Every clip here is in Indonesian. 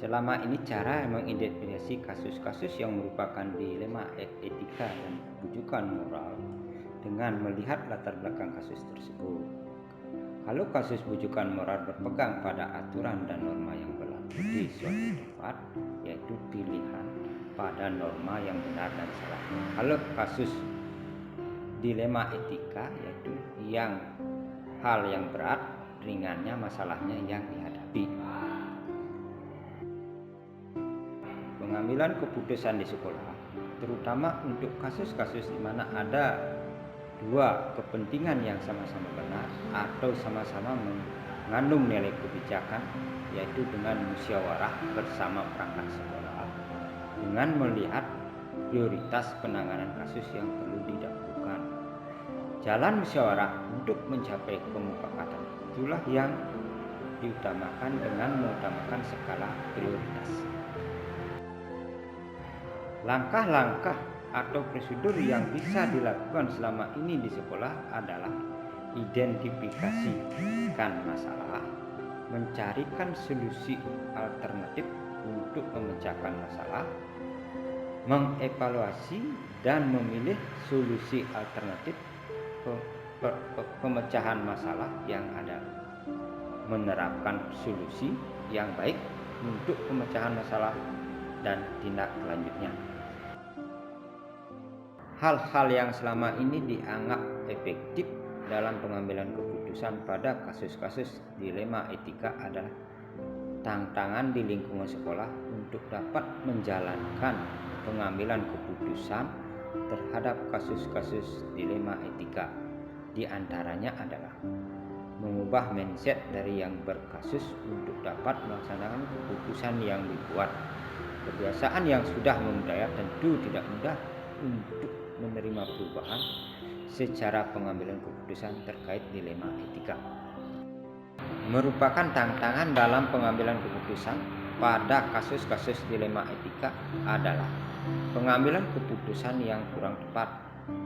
Selama ini cara mengidentifikasi kasus-kasus yang merupakan dilema etika dan rujukan moral dengan melihat latar belakang kasus tersebut. Kalau kasus bujukan moral berpegang pada aturan dan norma yang berlaku di suatu tempat, yaitu pilihan pada norma yang benar dan salah. Kalau kasus dilema etika, yaitu hal yang berat, ringannya masalahnya yang dihadapi. Pengambilan keputusan di sekolah, terutama untuk kasus-kasus di mana ada dua kepentingan yang sama-sama benar atau sama-sama mengandung nilai kebijakan, yaitu dengan musyawarah bersama perangkat sekolah, dengan melihat prioritas penanganan kasus yang perlu didahulukan. Jalan musyawarah untuk mencapai kemufakatan itulah yang diutamakan dengan mengutamakan skala prioritas. Langkah-langkah atau prosedur yang bisa dilakukan selama ini di sekolah adalah identifikasikan masalah, mencarikan solusi alternatif untuk memecahkan masalah, mengevaluasi dan memilih solusi alternatif pemecahan masalah yang ada, menerapkan solusi yang baik untuk pemecahan masalah dan tindak lanjutnya. Hal-hal yang selama ini dianggap efektif dalam pengambilan keputusan pada kasus-kasus dilema etika adalah tantangan di lingkungan sekolah untuk dapat menjalankan pengambilan keputusan terhadap kasus-kasus dilema etika. Di antaranya adalah mengubah mindset dari yang berkasus untuk dapat melaksanakan keputusan yang dibuat. Kebiasaan yang sudah membudaya tentu tidak mudah untuk menerima perubahan secara pengambilan keputusan terkait dilema etika. Merupakan tantangan dalam pengambilan keputusan pada kasus-kasus dilema etika adalah pengambilan keputusan yang kurang tepat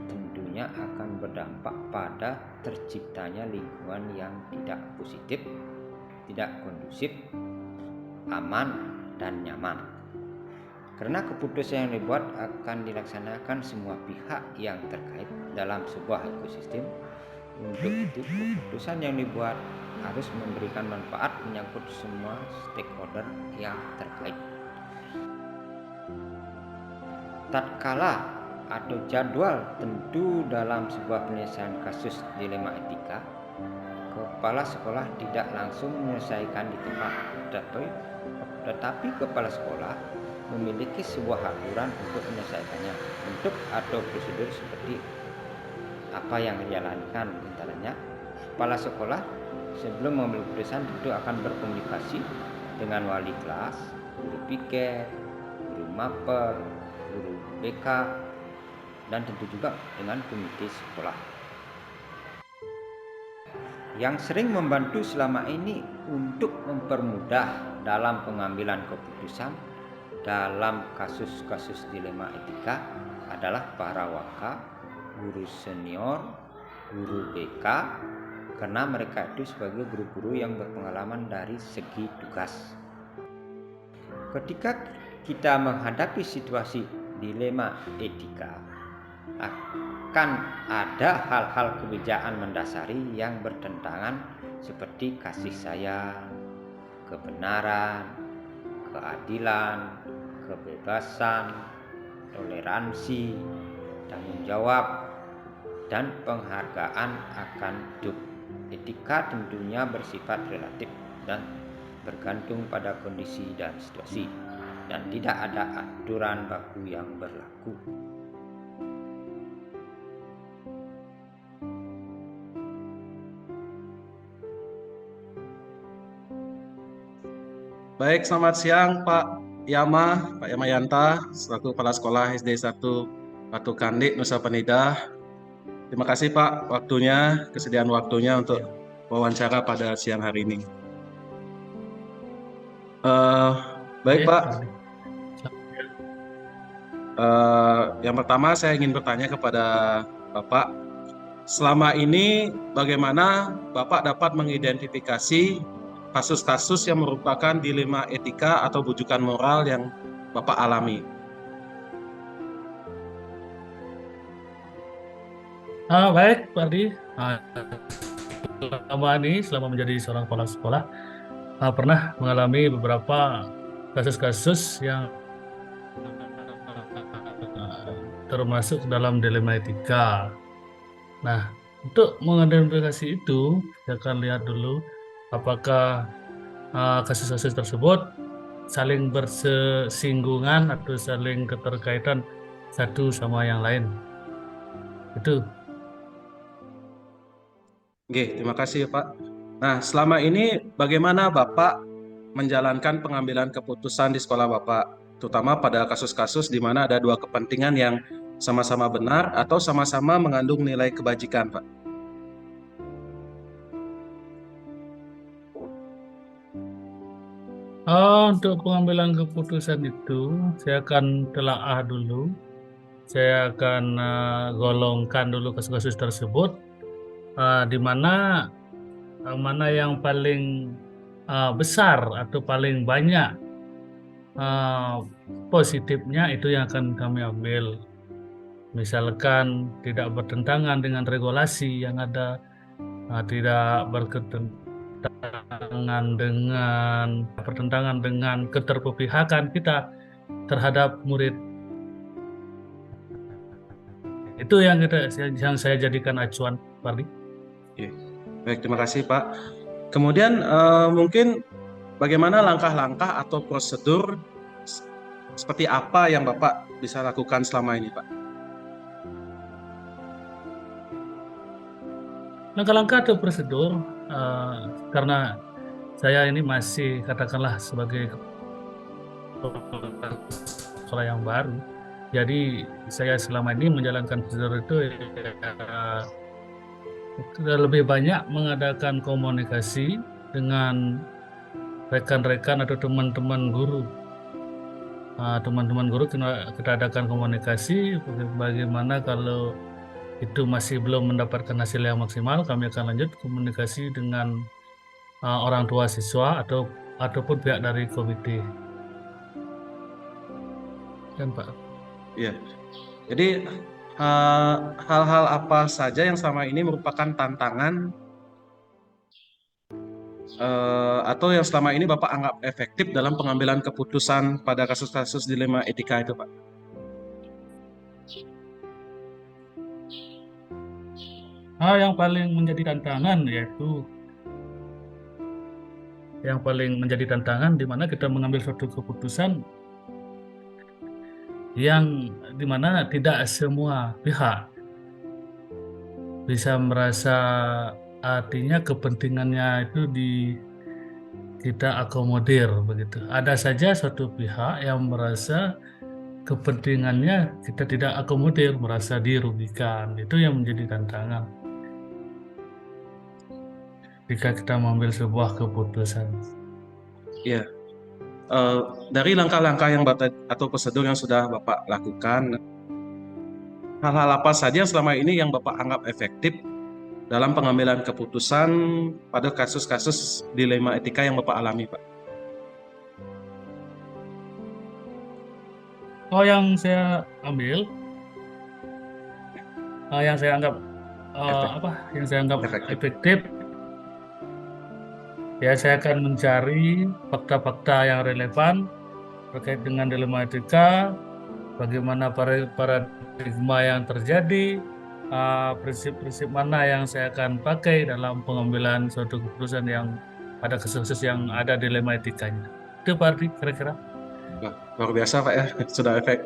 tentunya akan berdampak pada terciptanya lingkungan yang tidak positif, tidak kondusif, aman, dan nyaman. Karena keputusan yang dibuat akan dilaksanakan semua pihak yang terkait dalam sebuah ekosistem. Untuk itu, keputusan yang dibuat harus memberikan manfaat menyangkut semua stakeholder yang terkait. Tatkala atau jadwal tentu dalam sebuah penyelesaian kasus dilema etika, kepala sekolah tidak langsung menyelesaikan di tempat, tetapi kepala sekolah memiliki sebuah aturan untuk menyelesaikannya. Bentuk atau prosedur seperti apa yang dijalankan antaranya, kepala sekolah sebelum mengambil keputusan tentu akan berkomunikasi dengan wali kelas, guru piket, guru maper, guru BK, dan tentu juga dengan komite sekolah. Yang sering membantu selama ini untuk mempermudah dalam pengambilan keputusan dalam kasus-kasus dilema etika adalah para waka, guru senior, guru BK, karena mereka itu sebagai guru-guru yang berpengalaman dari segi tugas. Ketika kita menghadapi situasi dilema etika, akan ada hal-hal kebijakan mendasari yang bertentangan seperti kasih sayang, kebenaran, keadilan, kebebasan, toleransi, tanggung jawab, dan penghargaan akan hidup. Etika tentunya bersifat relatif dan bergantung pada kondisi dan situasi, dan tidak ada aturan baku yang berlaku. Baik, selamat siang Pak Pak Yamayanta, selaku Kepala Sekolah SD 1 Batu Kandik, Nusa Penida. Terima kasih Pak kesediaan waktunya untuk wawancara pada siang hari ini. Baik Pak, yang pertama saya ingin bertanya kepada Bapak, selama ini bagaimana Bapak dapat mengidentifikasi kasus-kasus yang merupakan dilema etika atau bujukan moral yang Bapak alami. Baik, Pak Ardi. Selama menjadi seorang kepala sekolah, pernah mengalami beberapa kasus-kasus yang termasuk dalam dilema etika. Nah, untuk mengidentifikasi itu, saya akan lihat dulu apakah kasus-kasus tersebut saling bersinggungan atau saling keterkaitan satu sama yang lain. Itu. Oke, terima kasih Pak. Nah, selama ini bagaimana Bapak menjalankan pengambilan keputusan di sekolah Bapak, terutama pada kasus-kasus di mana ada dua kepentingan yang sama-sama benar atau sama-sama mengandung nilai kebajikan, Pak? Untuk pengambilan keputusan itu, saya akan telaah dulu. Saya akan golongkan dulu kasus-kasus tersebut, di mana yang paling besar atau paling banyak positifnya itu yang akan kami ambil. Misalkan tidak bertentangan dengan regulasi yang ada, tidak bertentangan dengan keterpihakan kita terhadap murid. Itu yang saya jadikan acuan, Pak Ardi. Baik, terima kasih Pak. Kemudian mungkin bagaimana langkah-langkah atau prosedur seperti apa yang Bapak bisa lakukan selama ini, Pak? Langkah-langkah atau prosedur, karena saya ini masih katakanlah sebagai sekolah yang baru, jadi saya selama ini menjalankan prosedur itu lebih banyak mengadakan komunikasi dengan rekan-rekan atau teman-teman guru. Teman-teman guru kita adakan komunikasi bagaimana kalau itu masih belum mendapatkan hasil yang maksimal, kami akan lanjut komunikasi dengan orang tua siswa ataupun pihak dari komite. Dan Pak. Iya. Jadi hal-hal apa saja yang selama ini merupakan tantangan atau yang selama ini Bapak anggap efektif dalam pengambilan keputusan pada kasus-kasus dilema etika itu, Pak? Yang paling menjadi tantangan yaitu di mana kita mengambil suatu keputusan yang di mana tidak semua pihak bisa merasa, artinya kepentingannya itu kita akomodir begitu. Ada saja suatu pihak yang merasa kepentingannya kita tidak akomodir, merasa dirugikan. Itu yang menjadi tantangan jika kita mengambil sebuah keputusan. Iya. Dari langkah-langkah yang atau prosedur yang sudah Bapak lakukan, hal-hal apa saja selama ini yang Bapak anggap efektif dalam pengambilan keputusan pada kasus-kasus dilema etika yang Bapak alami, Pak? Yang saya ambil, yang saya anggap efektif, ya saya akan mencari fakta-fakta yang relevan terkait dengan dilema etika, bagaimana paradigma yang terjadi, prinsip-prinsip mana yang saya akan pakai dalam pengambilan suatu keputusan yang pada kasus-kasus yang ada dilema etikanya. Itu Pak Ardi kira-kira. Luar biasa Pak ya, sudah efek.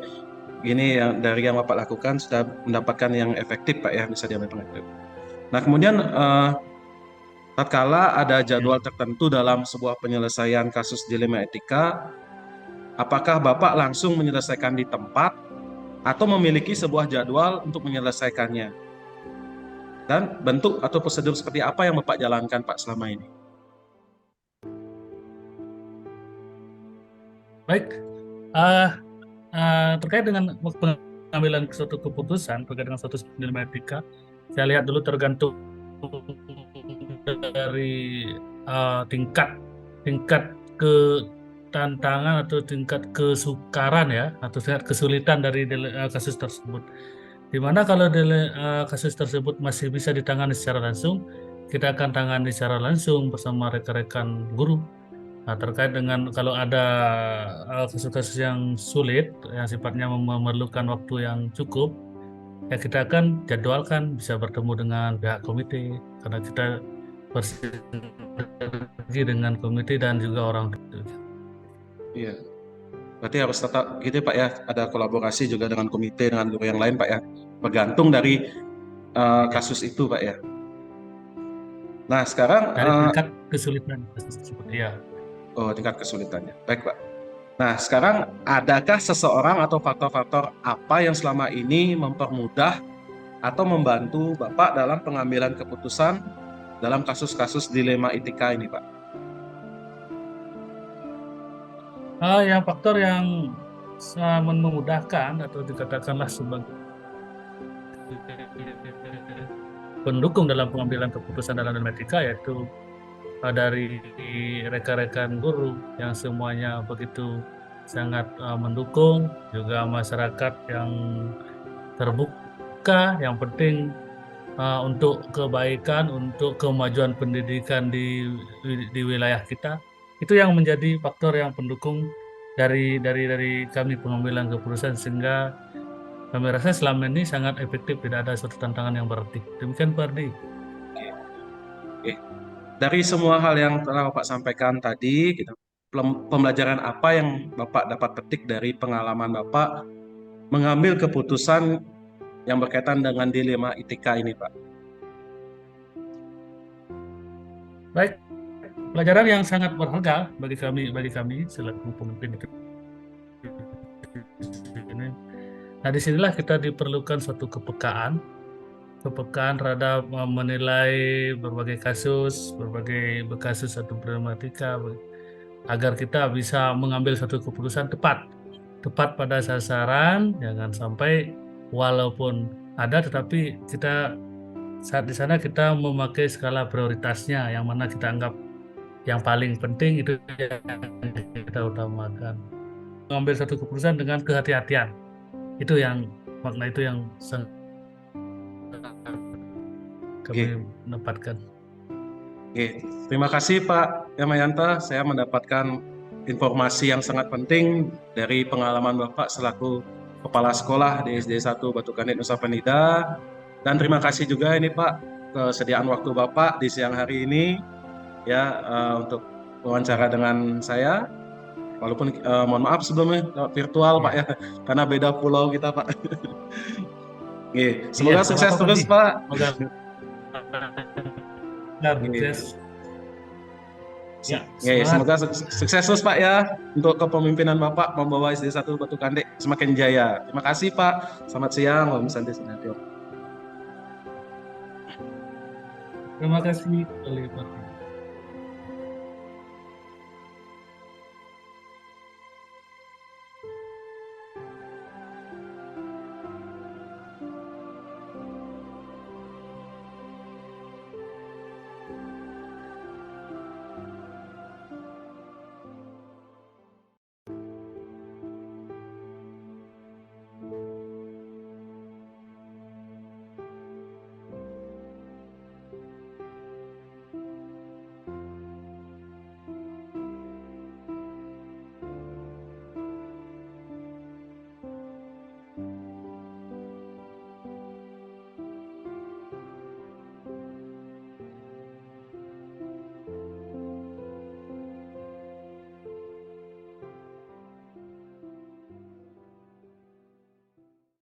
Ini yang dari yang Bapak lakukan sudah mendapatkan yang efektif Pak ya, bisa diambil efektif. Nah kemudian tatkala ada jadwal tertentu dalam sebuah penyelesaian kasus dilema etika, apakah Bapak langsung menyelesaikan di tempat atau memiliki sebuah jadwal untuk menyelesaikannya? Dan bentuk atau prosedur seperti apa yang Bapak jalankan Pak selama ini? Baik, terkait dengan pengambilan suatu keputusan terkait dengan suatu dilema etika, saya lihat dulu tergantung dari tingkat tingkat tantangan atau tingkat kesukaran ya, atau tingkat kesulitan dari kasus tersebut. Dimana kalau kasus tersebut masih bisa ditangani secara langsung, kita akan tangani secara langsung bersama rekan-rekan guru. Nah, terkait dengan kalau ada kasus-kasus yang sulit, yang sifatnya memerlukan waktu yang cukup, ya kita akan jadwalkan bisa bertemu dengan pihak komite, karena kita bersinergi dengan komite dan juga orang tua. Iya. Berarti harus tetap gitu Pak ya, ada kolaborasi juga dengan komite, dengan guru yang lain Pak ya, bergantung dari kasus itu Pak ya. Nah sekarang, Dari tingkat kesulitan kasus tersebut, ya. tingkat kesulitannya. Baik Pak. Nah sekarang, adakah seseorang atau faktor-faktor apa yang selama ini mempermudah atau membantu Bapak dalam pengambilan keputusan dalam kasus-kasus dilema etika ini Pak? Yang faktor yang sangat memudahkan atau dikatakanlah sebagai pendukung dalam pengambilan keputusan dalam dilema etika, yaitu dari rekan-rekan guru yang semuanya begitu sangat mendukung, juga masyarakat yang terbuka, yang penting untuk kebaikan, untuk kemajuan pendidikan di wilayah kita. Itu yang menjadi faktor yang pendukung dari kami pengambilan keputusan, sehingga kami rasa selama ini sangat efektif, tidak ada suatu tantangan yang berarti. Demikian Pak Ardi. Oke. Dari semua hal yang telah Bapak sampaikan tadi, pembelajaran apa yang Bapak dapat petik dari pengalaman Bapak mengambil keputusan yang berkaitan dengan dilema etika ini, Pak? Baik, pelajaran yang sangat berharga bagi kami selaku pemimpin itu. Nah, disinilah kita diperlukan suatu kepekaan terhadap menilai berbagai kasus atau problematika, agar kita bisa mengambil satu keputusan tepat pada sasaran, jangan sampai walaupun ada tetapi kita saat di sana kita memakai skala prioritasnya, yang mana kita anggap yang paling penting itu yang kita utamakan. Mengambil satu keputusan dengan kehati-hatian, itu yang makna itu yang kami dapatkan. Oke, terima kasih Pak Yamayanta. Saya mendapatkan informasi yang sangat penting dari pengalaman Bapak selaku Kepala Sekolah di SD 1 Batu Kandit Nusa Penida. Dan terima kasih juga ini Pak kesediaan waktu Bapak di siang hari ini ya untuk wawancara dengan saya. Walaupun mohon maaf sebelumnya virtual Pak ya, karena beda pulau kita Pak. Oke, semoga sukses terus Pak. Semoga sukses terus Pak ya untuk kepemimpinan Bapak membawa SD 1 Batu Kandit semakin jaya. Terima kasih Pak. Selamat siang. Om Santi Sinatyo. Terima kasih.